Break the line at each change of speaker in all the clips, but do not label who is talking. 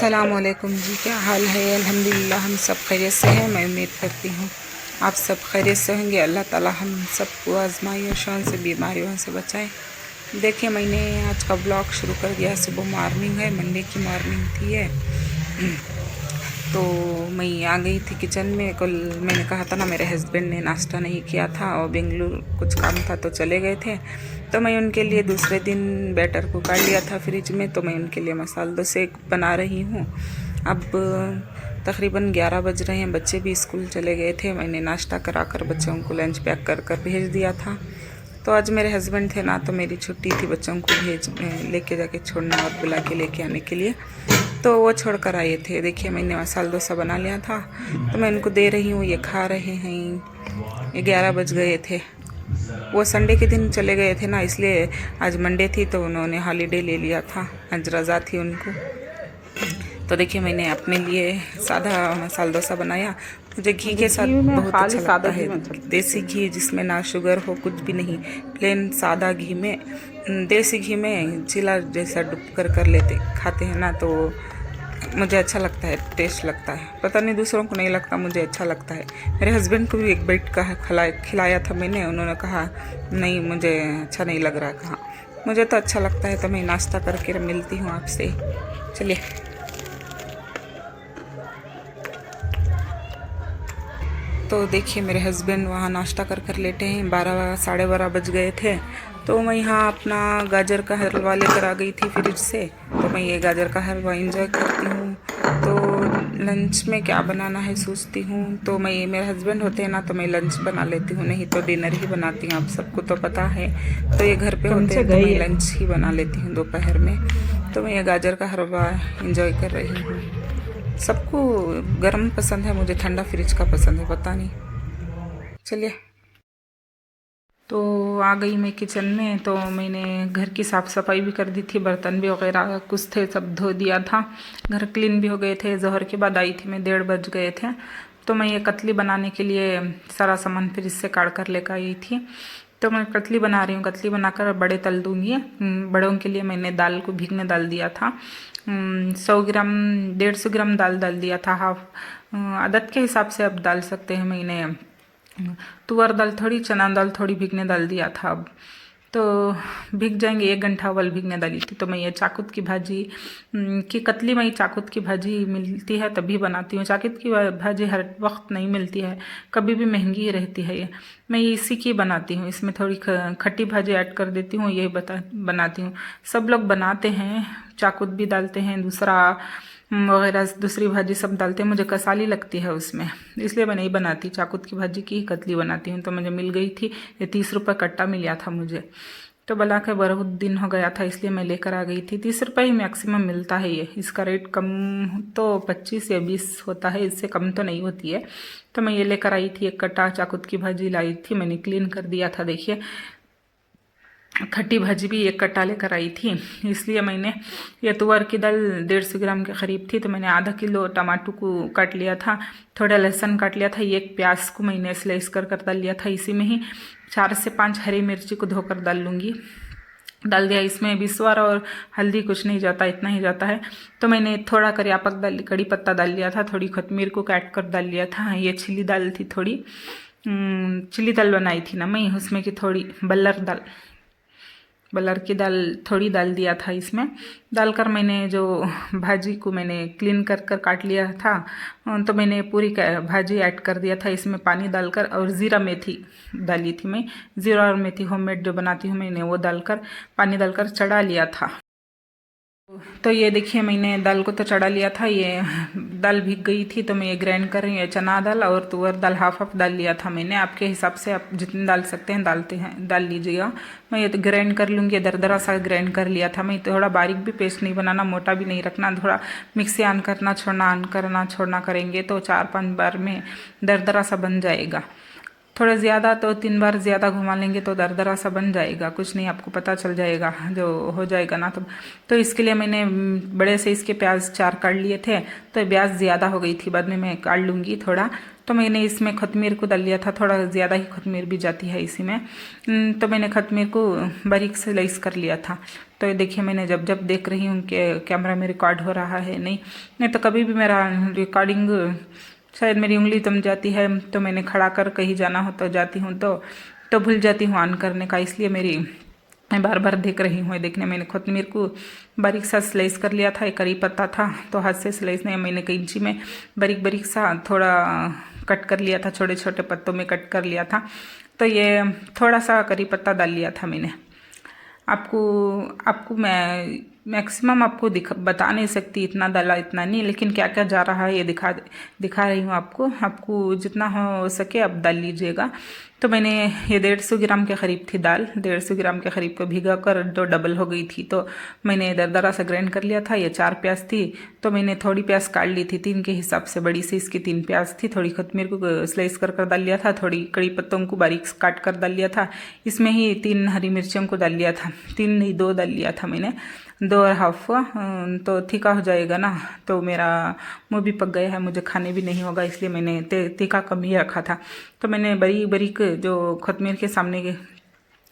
अस्सलामुअलैकुम जी, क्या हाल है। अल्हम्दुलिल्लाह हम सब खैरियत से हैं। मैं उम्मीद करती हूँ आप सब खैरियत से होंगे। अल्लाह ताला हम सबको आजमाइयों शौन से बीमारियों से बचाए। देखिए, मैंने आज का ब्लॉग शुरू कर दिया। सुबह मॉर्निंग है, मंडे की मॉर्निंग थी है। तो मैं आ गई थी किचन में। कल मैंने कहा था ना, मेरे हस्बैंड ने नाश्ता नहीं किया था और बेंगलुरु कुछ काम था तो चले गए थे। तो मैं उनके लिए दूसरे दिन बैटर को काट लिया था फ्रिज में। तो मैं उनके लिए मसाला डोसे बना रही हूँ। अब तकरीबन 11 बज रहे हैं। बच्चे भी स्कूल चले गए थे। मैंने नाश्ता करा कर बच्चों को लंच पैक कर कर भेज दिया था। तो आज मेरे हस्बैंड थे ना, तो मेरी छुट्टी थी बच्चों को लेके जाके छोड़ना और बुला के लेके आने के लिए। तो वो छोड़ कर आए थे। देखिए, मैंने मसाला डोसा बना लिया था तो मैं इनको दे रही हूँ, ये खा रहे हैं। ये 11 बज गए थे। वो संडे के दिन चले गए थे ना, इसलिए आज मंडे थी तो उन्होंने हॉलीडे ले लिया था। आज रज़ा थी उनको। तो देखिए, मैंने अपने लिए सादा मसाला डोसा बनाया। मुझे घी के साथ बहुत अच्छा लगता है। देसी घी जिसमें ना शुगर हो, कुछ भी नहीं, प्लेन सादा घी में, देसी घी में चिला जैसा डुब कर लेते खाते हैं ना, तो मुझे अच्छा लगता है, टेस्ट लगता है। पता नहीं दूसरों को नहीं लगता, मुझे अच्छा लगता है। मेरे हस्बैंड को भी एक बाइट का खिलाया था मैंने। उन्होंने कहा नहीं, मुझे अच्छा नहीं लग रहा। कहा मुझे तो अच्छा लगता है। तो मैं नाश्ता करके मिलती हूँ आपसे। चलिए। तो देखिए, मेरे हस्बैंड वहाँ नाश्ता कर लेटे हैं। 12 साढ़े 12 बज गए थे। तो मैं यहाँ अपना गाजर का हलवा लेकर आ गई थी फ्रिज से। तो मैं ये गाजर का हलवा इंजॉय करती हूँ। तो लंच में क्या बनाना है सोचती हूँ। तो मैं, मेरे हस्बैंड होते हैं ना, तो मैं लंच बना लेती हूँ, नहीं तो डिनर ही बनाती हूँ। आप सबको तो पता है। तो ये घर पे होते हैं तो मैं लंच ही बना लेती हूँ दोपहर में। तो मैं ये गाजर का हलवा इंजॉय कर रही हूँ। सबको गर्म पसंद है, मुझे ठंडा फ्रिज का पसंद है, पता नहीं। चलिए। तो आ गई मैं किचन में। तो मैंने घर की साफ़ सफाई भी कर दी थी, बर्तन भी वगैरह कुछ थे सब धो दिया था। घर क्लीन भी हो गए थे। ज़ोहर के बाद आई थी मैं, 1:30 बज गए थे। तो मैं ये कतली बनाने के लिए सारा सामान फ्रिज से काट कर लेकर आई थी। तो मैं कतली बना रही हूँ। कतली बनाकर बड़े तल दूँगी। बड़ों के लिए मैंने दाल को भीगने डाल दिया था। 100 ग्राम 150 ग्राम दाल डाल दिया था। हाफ आदत के हिसाब से अब डाल सकते हैं। मैंने तुअर दाल थोड़ी, चना दाल थोड़ी भीगने डाल दिया था। अब तो भीग जाएंगे। 1 घंटा अव्वल भीगने डाली थी। तो मैं ये चाकुत की भाजी की कतली, मैं चाकुत की भाजी मिलती है तभी बनाती हूँ। चाकुत की भाजी हर वक्त नहीं मिलती है, कभी भी महंगी ही रहती है। ये मैं इसी की बनाती हूँ। इसमें थोड़ी खट्टी भाजी ऐड कर देती हूँ, यही बनाती हूँ। सब लोग बनाते हैं, चाकुत भी डालते हैं, दूसरा वगैरह दूसरी भाजी सब डालते हैं। मुझे कसाली लगती है उसमें, इसलिए मैं नहीं बनाती। चाकुत की भाजी की कतली बनाती हूँ। तो मुझे मिल गई थी, ये 30 रुपये कट्टा मिला था मुझे। तो बला के बहुत दिन हो गया था, इसलिए मैं लेकर आ गई थी। 30 रुपये ही मैक्सिमम मिलता है ये। इसका रेट कम तो 25 या 20 होता है, इससे कम तो नहीं होती है। तो मैं ये लेकर आई थी। 1 कट्टा चाकुत की भाजी लाई थी, मैंने क्लीन कर दिया था। देखिए, खट्टी भाजी भी 1 कट्टा लेकर आई थी। इसलिए मैंने, ये तुअर की दाल 150 ग्राम के करीब थी, तो मैंने आधा किलो टमाटर को काट लिया था, थोड़ा लहसुन काट लिया था, 1 प्याज को मैंने स्लाइस कर डाल लिया था। इसी में ही 4 से 5 हरी मिर्ची को धोकर डाल लूँगी। डाल दिया। इसमें बिस्वार और हल्दी कुछ नहीं जाता, इतना ही जाता है। तो मैंने थोड़ा कड़ी पत्ता डाल लिया था, थोड़ी खतमीर को काट कर डाल लिया था। ये छिली दाल थी, थोड़ी चिली दाल बनाई थी ना मैं, उसमें की थोड़ी बलर की दाल थोड़ी डाल दिया था। इसमें डालकर मैंने जो भाजी को मैंने क्लीन कर कर काट लिया था, तो मैंने पूरी भाजी ऐड कर दिया था इसमें पानी डालकर। और ज़ीरा मेथी डाली थी मैं, ज़ीरा और मेथी होममेड जो बनाती हूँ मैंने, वो डालकर पानी डालकर चढ़ा लिया था। तो ये देखिए, मैंने दाल को तो चढ़ा लिया था। ये दाल भीग गई थी, तो मैं ये ग्राइंड कर रही हूँ। चना दाल और तुअर दाल हाफ हाफ डाल लिया था मैंने। आपके हिसाब से आप जितनी डाल सकते हैं डाल लीजिएगा। मैं ये तो ग्राइंड कर लूँगी। दरदरा सा ग्राइंड कर लिया था मैं। थोड़ा बारीक भी पेस्ट नहीं बनाना, मोटा भी नहीं रखना। थोड़ा मिक्सी ऑन करना छोड़ना करेंगे तो 4-5 बार में दरदरा सा बन जाएगा। थोड़ा ज़्यादा तो 3 बार ज़्यादा घुमा लेंगे तो दरदरा सा बन जाएगा। कुछ नहीं, आपको पता चल जाएगा जो हो जाएगा ना। तो इसके लिए मैंने बड़े साइज़ के प्याज 4 काट लिए थे। तो प्याज ज़्यादा हो गई थी, बाद में मैं काट लूँगी थोड़ा। तो मैंने इसमें खतमीर को डाल लिया था, थोड़ा ज़्यादा ही खतमीर भी जाती है इसी में। तो मैंने खतमीर को बारीक से स्लाइस कर लिया था। तो ये देखिए मैंने जब जब देख रही हूँ कि कैमरा में रिकॉर्ड हो रहा है नहीं तो कभी भी मेरा रिकॉर्डिंग शायद मेरी उंगली दम जाती है, तो मैंने खड़ा कर कहीं जाना हो तो जाती हूँ तो भूल जाती हूँ ऑन करने का, इसलिए मैं बार बार देख रही हूँ। देखने मैंने कोथिमीर को बारीक सा स्लाइस कर लिया था। एक करी पत्ता था तो हाथ से स्लाइस नहीं, मैंने कैंची में बारीक बारीक सा थोड़ा कट कर लिया था, छोटे छोटे पत्तों में कट कर लिया था। तो ये थोड़ा सा करी पत्ता डाल लिया था मैंने। आपको मैं मैक्सिमम आपको बता नहीं सकती इतना डाला इतना नहीं, लेकिन क्या क्या जा रहा है ये दिखा रही हूँ आपको जितना हो सके आप डाल लीजिएगा। तो मैंने ये 150 ग्राम के करीब थी दाल, 150 ग्राम के करीब को भिगा कर तो डबल हो गई थी, तो मैंने दरदरा से ग्राइंड कर लिया था। ये 4 प्याज थी तो मैंने थोड़ी प्याज काट ली थी, 3 के हिसाब से बड़ी सी इसकी 3 प्याज थी। थोड़ी कोथिमीर को स्लाइस कर डाल लिया था, थोड़ी कड़ी पत्तों को बारीक काट कर डाल लिया था। इसमें ही 3 हरी मिर्चियों को डाल लिया था, 3 नहीं 2 डाल लिया था मैंने, 2 और हाफ, तो तीखा हो जाएगा ना, तो मेरा मुँह भी पक गया है, मुझे खाने भी नहीं होगा, इसलिए मैंने तीखा कम ही रखा था। तो मैंने बारीक बारीक जो कोथिमीर के सामने के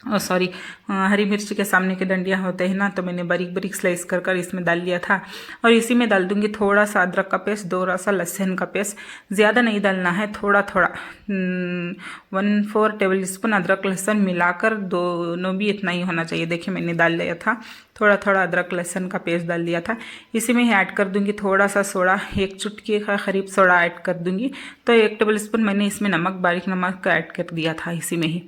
सॉरी हरी मिर्ची के सामने के डंडियाँ होते हैं ना, तो मैंने बारीक बारीक स्लाइस कर इसमें डाल लिया था। और इसी में डाल दूंगी थोड़ा सा अदरक का पेस्ट, थोड़ा सा लहसुन का पेस्ट, ज़्यादा नहीं डालना है, थोड़ा थोड़ा 1/4 टेबल स्पून अदरक लहसुन मिलाकर, दोनों भी इतना ही होना चाहिए। देखिए मैंने डाल लिया था, थोड़ा थोड़ा अदरक लहसुन का पेस्ट डाल दिया था। इसी में ही ऐड कर दूंगी थोड़ा सा सोडा, 1 चुटकी का करीब सोडा ऐड कर दूंगी। तो 1 टेबल स्पून मैंने इसमें बारीक नमक का ऐड कर दिया था इसी में ही।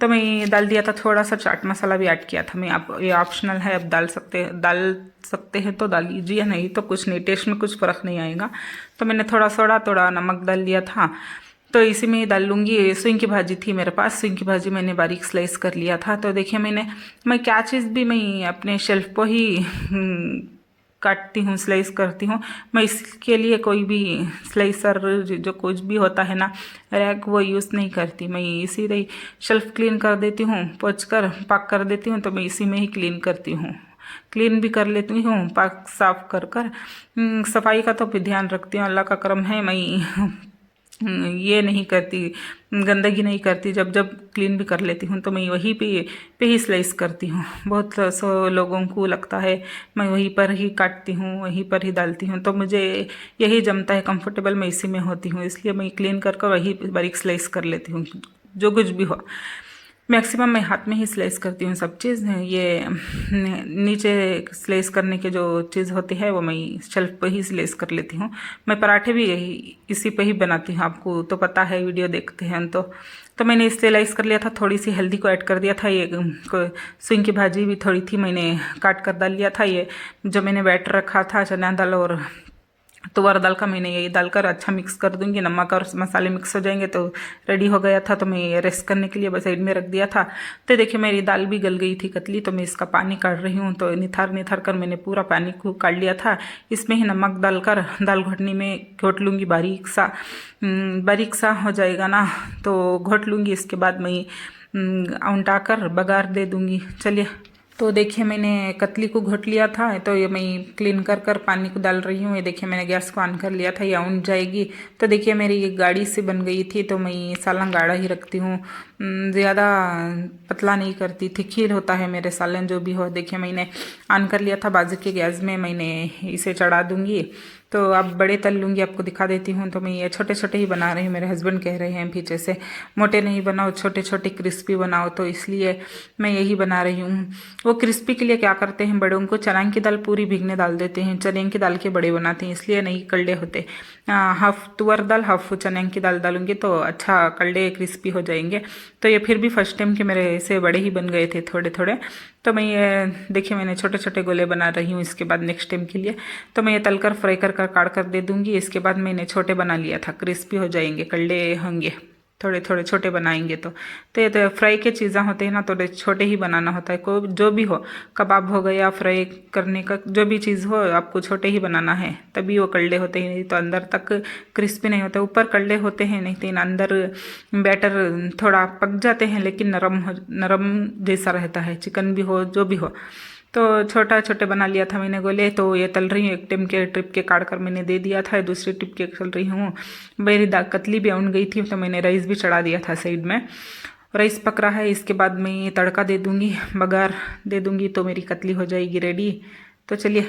तो मैं डाल दिया था, थोड़ा सा चाट मसाला भी ऐड किया था मैं। आप ये ऑप्शनल है, आप डाल सकते हैं तो डाल लीजिए, नहीं तो कुछ नहीं, टेस्ट में कुछ फ़र्क नहीं आएगा। तो मैंने थोड़ा सोडा थोड़ा नमक डाल दिया था। तो इसी में डाल लूँगी, स्विंग की भाजी थी मेरे पास, स्विंग की भाजी मैंने बारीक स्लाइस कर लिया था। तो देखिए मैं क्या चीज़ भी मैं अपने शेल्फ पर ही काटती हूँ, स्लाइस करती हूँ। मैं इसके लिए कोई भी स्लाइसर जो कुछ भी होता है ना रैक, वो यूज़ नहीं करती। मैं इसी ही शेल्फ क्लीन कर देती हूँ, पोंछ कर पाक कर देती हूँ, तो मैं इसी में ही क्लीन करती हूँ, क्लीन भी कर लेती हूँ, पाक साफ कर सफाई का तो ध्यान रखती हूँ। अल्लाह का करम है, मैं ये नहीं करती, गंदगी नहीं करती। जब जब क्लीन भी कर लेती हूँ तो मैं वहीं पे ही स्लाइस करती हूँ। बहुत सौ लोगों को लगता है मैं वहीं पर ही काटती हूँ, वहीं पर ही डालती हूँ, तो मुझे यही जमता है, कंफर्टेबल मैं इसी में होती हूँ, इसलिए मैं क्लीन कर वहीं बारीक स्लाइस कर लेती हूँ जो कुछ भी हो। मैक्सिमम मैं हाथ में ही स्लाइस करती हूँ सब चीज़। ये नीचे स्लाइस करने के जो चीज़ होती है वो मैं शेल्फ पे ही स्लाइस कर लेती हूँ। मैं पराठे भी इसी पे ही बनाती हूँ, आपको तो पता है, वीडियो देखते हैं तो मैंने स्लाइस कर लिया था। थोड़ी सी हल्दी को ऐड कर दिया था। ये स्विंग की भाजी भी थोड़ी थी, मैंने काट कर डाल लिया था। ये जो मैंने बैटर रखा था चना दाल और तुअर दाल का, मैंने यही डालकर अच्छा मिक्स कर दूंगी। नमक और मसाले मिक्स हो जाएंगे तो रेडी हो गया था। तो मैं ये रेस्ट करने के लिए बस साइड में रख दिया था। तो देखिए मेरी दाल भी गल गई थी कतली, तो मैं इसका पानी काढ़ रही हूँ। तो निथार कर मैंने पूरा पानी को काढ़ लिया था। इसमें ही नमक डालकर दाल घोटनी में घोट लूँगी, बारीक सा हो जाएगा ना तो घोट लूँगी। इसके बाद मैं उल्टा कर बघार दे दूँगी। चलिए, तो देखिए मैंने कतली को घोट लिया था, तो ये मैं क्लीन कर पानी को डाल रही हूँ। ये देखिए मैंने गैस को ऑन कर लिया था, ये आउन जाएगी। तो देखिए मेरी ये गाढ़ी सी बन गई थी, तो मैं सालन गाढ़ा ही रखती हूँ, ज़्यादा पतला नहीं करती। थिखी होता है मेरे सालन जो भी हो। देखिए मैंने ऑन कर लिया था, बाजू के गैस में मैंने इसे चढ़ा दूँगी। तो अब बड़े तल लूँगी, आपको दिखा देती हूँ। तो मैं ये छोटे छोटे ही बना रही हूँ। मेरे हस्बैंड कह रहे हैं पीछे से मोटे नहीं बनाओ, छोटे छोटे क्रिस्पी बनाओ, तो इसलिए मैं यही बना रही हूँ। वो क्रिस्पी के लिए क्या करते हैं, बड़ों को चना की दाल पूरी भीगने डाल देते हैं, चने की दाल के बड़े बनाते हैं, इसलिए नहीं कड़े होते। हाफ तुअर दाल हाफ चने की दाल डालूंगी तो अच्छा कड़े क्रिस्पी हो जाएंगे। तो ये फिर भी फर्स्ट टाइम के मेरे से बड़े ही बन गए थे थोड़े थोड़े। तो मैं ये देखिए मैंने छोटे छोटे गोले बना रही हूँ इसके बाद नेक्स्ट टाइम के लिए। तो मैं ये तलकर फ्राई कर काट कर दे दूँगी। इसके बाद मैंने छोटे बना लिया था, क्रिस्पी हो जाएंगे, कड़े होंगे, थोड़े थोड़े छोटे बनाएंगे। तो ये तो फ्राई के चीज़ें होते हैं ना, थोड़े छोटे ही बनाना होता है। को जो भी हो, कबाब हो गया, फ्राई करने का जो भी चीज़ हो, आपको छोटे ही बनाना है, तभी वो कड़े होते हैं। नहीं तो अंदर तक क्रिस्पी नहीं होते, ऊपर कड़े होते हैं, नहीं तो अंदर बैटर थोड़ा पक जाते हैं, लेकिन नरम जैसा रहता है, चिकन भी हो जो भी हो। तो छोटा छोटे बना लिया था मैंने गोले। तो ये तल रही हूँ, एक ट्रिप के काट कर मैंने दे दिया था, दूसरी ट्रिप के तल रही हूँ। मेरी दाग कतली भी उन गई थी तो मैंने राइस भी चढ़ा दिया था साइड में। राइस पक रहा है, इसके बाद मैं तड़का दे दूँगी, बघार दे दूँगी तो मेरी कतली हो जाएगी रेडी। तो चलिए।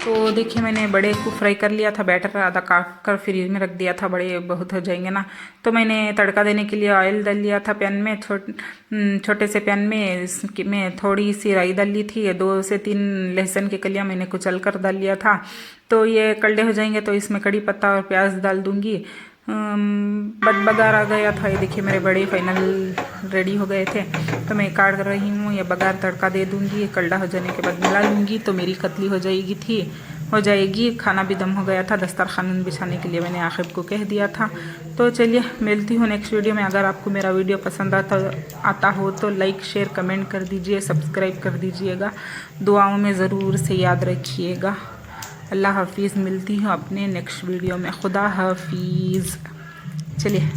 तो देखिए मैंने बड़े को फ्राई कर लिया था, बैटर आधा काट कर फ्रीज में रख दिया था, बड़े बहुत हो जाएंगे ना। तो मैंने तड़का देने के लिए ऑयल डाल लिया था पैन में, छोटे से पैन में। इसमें थोड़ी सी राई डाल ली थी, 2 से 3 लहसुन की कलियाँ मैंने कुचल कर डाल लिया था। तो ये कड़े हो जाएंगे तो इसमें कड़ी पत्ता और प्याज डाल दूँगी। बघार आ गया था, ये देखिए मेरे बड़े फाइनल रेडी हो गए थे। तो मैं काट कर रही हूँ, ये बघार तड़का दे दूँगी, कल्ला हो जाने के बाद मिला लूँगी तो मेरी कतली हो जाएगी। खाना भी दम हो गया था, दस्तरखान बिछाने के लिए मैंने आखिब को कह दिया था। तो चलिए मिलती हूँ नेक्स्ट वीडियो में। अगर आपको मेरा वीडियो पसंद आता हो तो लाइक शेयर कमेंट कर दीजिए, सब्सक्राइब कर दीजिएगा, दुआओं में ज़रूर से याद रखिएगा। अल्लाह हाफिज़। मिलती हूँ अपने नेक्स्ट वीडियो में। खुदा हाफिज़। चलिए।